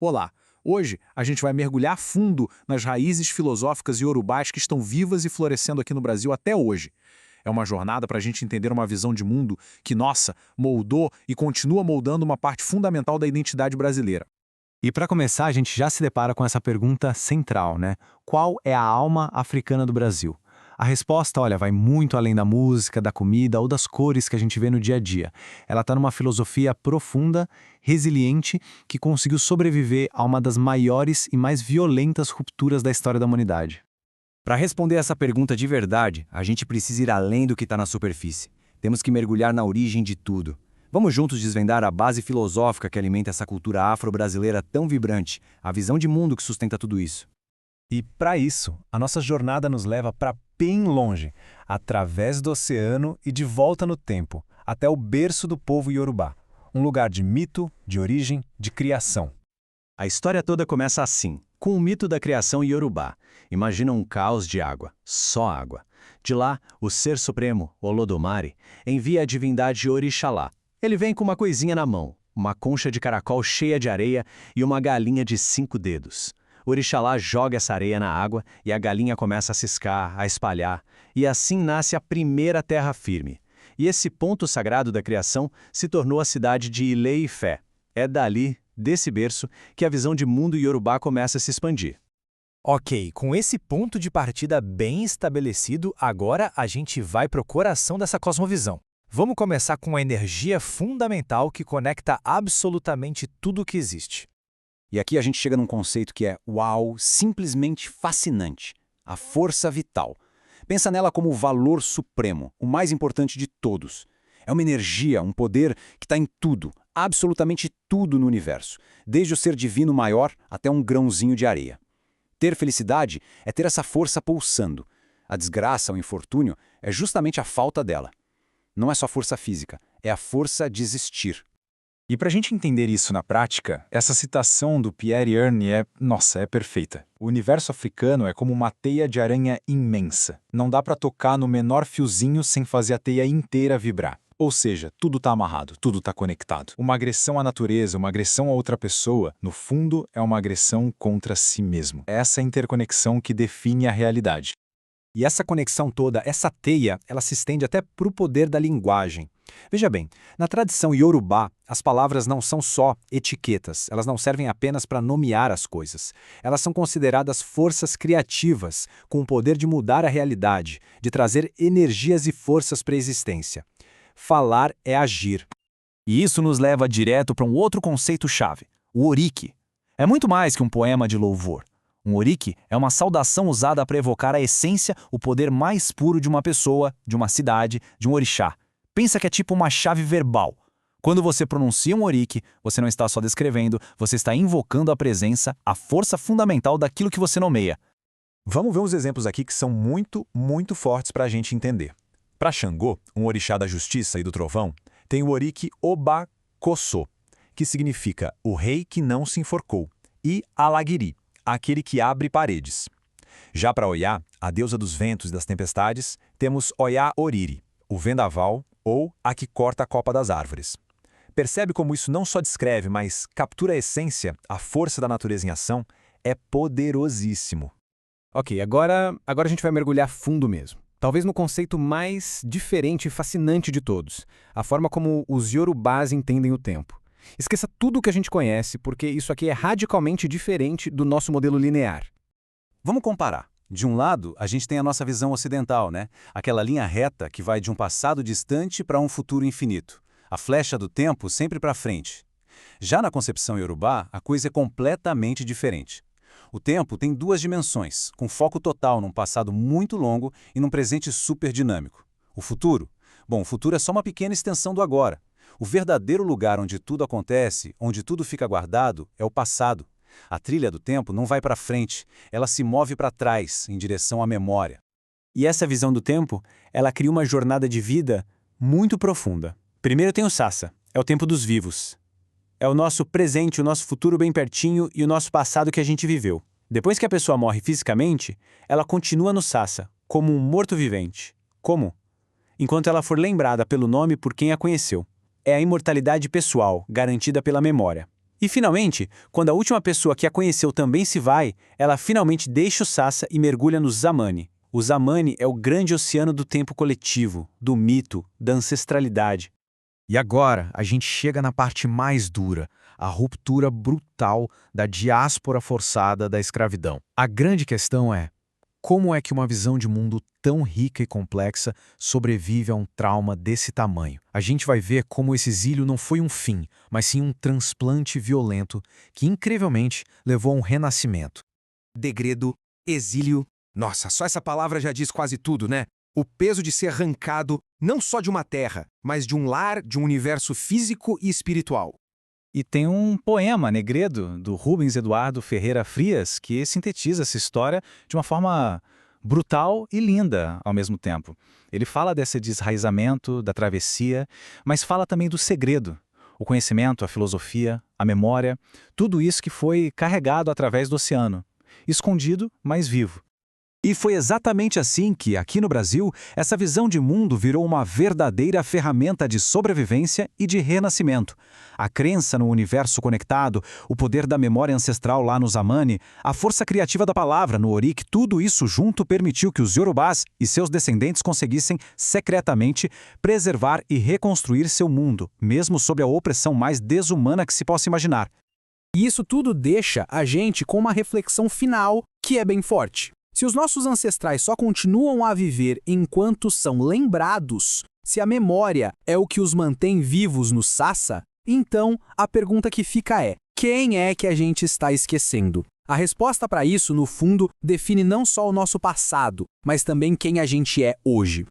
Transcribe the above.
Olá! Hoje a gente vai mergulhar fundo nas raízes filosóficas iorubás que estão vivas e florescendo aqui no Brasil até hoje. É uma jornada para a gente entender uma visão de mundo que, nossa, moldou e continua moldando uma parte fundamental da identidade brasileira. E para começar, a gente já se depara com essa pergunta central, né? Qual é a alma africana do Brasil? A resposta, olha, vai muito além da música, da comida ou das cores que a gente vê no dia a dia. Ela está numa filosofia profunda, resiliente, que conseguiu sobreviver a uma das maiores e mais violentas rupturas da história da humanidade. Para responder essa pergunta de verdade, a gente precisa ir além do que está na superfície. Temos que mergulhar na origem de tudo. Vamos juntos desvendar a base filosófica que alimenta essa cultura afro-brasileira tão vibrante, a visão de mundo que sustenta tudo isso. E para isso, a nossa jornada nos leva para bem longe, através do oceano e de volta no tempo, até o berço do povo iorubá, um lugar de mito, de origem, de criação. A história toda começa assim, com o mito da criação iorubá. Imagina um caos de água, só água. De lá, o Ser Supremo, Olodumare, envia a divindade Orixalá. Ele vem com uma coisinha na mão, uma concha de caracol cheia de areia e uma galinha de 5 dedos. Orixalá joga essa areia na água e a galinha começa a ciscar, a espalhar, e assim nasce a primeira terra firme. E esse ponto sagrado da criação se tornou a cidade de Ilé-Ifé. É dali, desse berço, que a visão de mundo iorubá começa a se expandir. Ok, com esse ponto de partida bem estabelecido, agora a gente vai para o coração dessa cosmovisão. Vamos começar com a energia fundamental que conecta absolutamente tudo o que existe. E aqui a gente chega num conceito que é, uau, simplesmente fascinante. A força vital. Pensa nela como o valor supremo, o mais importante de todos. É uma energia, um poder que está em tudo, absolutamente tudo no universo, desde o ser divino maior até um grãozinho de areia. Ter felicidade é ter essa força pulsando. A desgraça, o infortúnio, é justamente a falta dela. Não é só força física, é a força de existir. E para a gente entender isso na prática, essa citação do Pierre Ernie é perfeita. O universo africano é como uma teia de aranha imensa. Não dá para tocar no menor fiozinho sem fazer a teia inteira vibrar. Ou seja, tudo está amarrado, tudo está conectado. Uma agressão à natureza, uma agressão a outra pessoa, no fundo, é uma agressão contra si mesmo. É essa interconexão que define a realidade. E essa conexão toda, essa teia, ela se estende até para o poder da linguagem. Veja bem, na tradição iorubá, as palavras não são só etiquetas, elas não servem apenas para nomear as coisas. Elas são consideradas forças criativas, com o poder de mudar a realidade, de trazer energias e forças para a existência. Falar é agir. E isso nos leva direto para um outro conceito-chave, o oriki. É muito mais que um poema de louvor. Um oriki é uma saudação usada para evocar a essência, o poder mais puro de uma pessoa, de uma cidade, de um orixá. Pensa que é tipo uma chave verbal. Quando você pronuncia um oriki, você não está só descrevendo, você está invocando a presença, a força fundamental daquilo que você nomeia. Vamos ver uns exemplos aqui que são muito fortes para a gente entender. Para Xangô, um orixá da justiça e do trovão, tem o oriki Oba-Kossô, que significa o rei que não se enforcou, e Alaguiri, aquele que abre paredes. Já para Oiá, a deusa dos ventos e das tempestades, temos Oiá Oriri, o vendaval ou a que corta a copa das árvores. Percebe como isso não só descreve, mas captura a essência, a força da natureza em ação? É poderosíssimo. Ok, agora a gente vai mergulhar fundo mesmo. Talvez no conceito mais diferente e fascinante de todos, a forma como os iorubás entendem o tempo. Esqueça tudo o que a gente conhece, porque isso aqui é radicalmente diferente do nosso modelo linear. Vamos comparar. De um lado, a gente tem a nossa visão ocidental, né? Aquela linha reta que vai de um passado distante para um futuro infinito. A flecha do tempo sempre para frente. Já na concepção iorubá, a coisa é completamente diferente. O tempo tem 2 dimensões, com foco total num passado muito longo e num presente super dinâmico. O futuro? Bom, o futuro é só uma pequena extensão do agora. O verdadeiro lugar onde tudo acontece, onde tudo fica guardado, é o passado. A trilha do tempo não vai para frente, ela se move para trás, em direção à memória. E essa visão do tempo, ela cria uma jornada de vida muito profunda. Primeiro tem o Sasa, é o tempo dos vivos. É o nosso presente, o nosso futuro bem pertinho e o nosso passado que a gente viveu. Depois que a pessoa morre fisicamente, ela continua no Sasa, como um morto-vivente. Como? Enquanto ela for lembrada pelo nome por quem a conheceu. É a imortalidade pessoal, garantida pela memória. E, finalmente, quando a última pessoa que a conheceu também se vai, ela finalmente deixa o Sassa e mergulha no Zamani. O Zamani é o grande oceano do tempo coletivo, do mito, da ancestralidade. E agora, a gente chega na parte mais dura, a ruptura brutal da diáspora forçada da escravidão. A grande questão é, como é que uma visão de mundo tão rica e complexa sobrevive a um trauma desse tamanho? A gente vai ver como esse exílio não foi um fim, mas sim um transplante violento que, incrivelmente, levou a um renascimento. Degredo, exílio. Nossa, só essa palavra já diz quase tudo, né? O peso de ser arrancado não só de uma terra, mas de um lar, de um universo físico e espiritual. E tem um poema, Negredo, do Rubens Eduardo Ferreira Frias, que sintetiza essa história de uma forma brutal e linda ao mesmo tempo. Ele fala desse desraizamento, da travessia, mas fala também do segredo. O conhecimento, a filosofia, a memória, tudo isso que foi carregado através do oceano. Escondido, mas vivo. E foi exatamente assim que, aqui no Brasil, essa visão de mundo virou uma verdadeira ferramenta de sobrevivência e de renascimento. A crença no universo conectado, o poder da memória ancestral lá no Zamani, a força criativa da palavra no Orik, tudo isso junto permitiu que os Yorubás e seus descendentes conseguissem, secretamente, preservar e reconstruir seu mundo, mesmo sob a opressão mais desumana que se possa imaginar. E isso tudo deixa a gente com uma reflexão final que é bem forte. Se os nossos ancestrais só continuam a viver enquanto são lembrados, se a memória é o que os mantém vivos no Sassa, então a pergunta que fica é: quem é que a gente está esquecendo? A resposta para isso, no fundo, define não só o nosso passado, mas também quem a gente é hoje.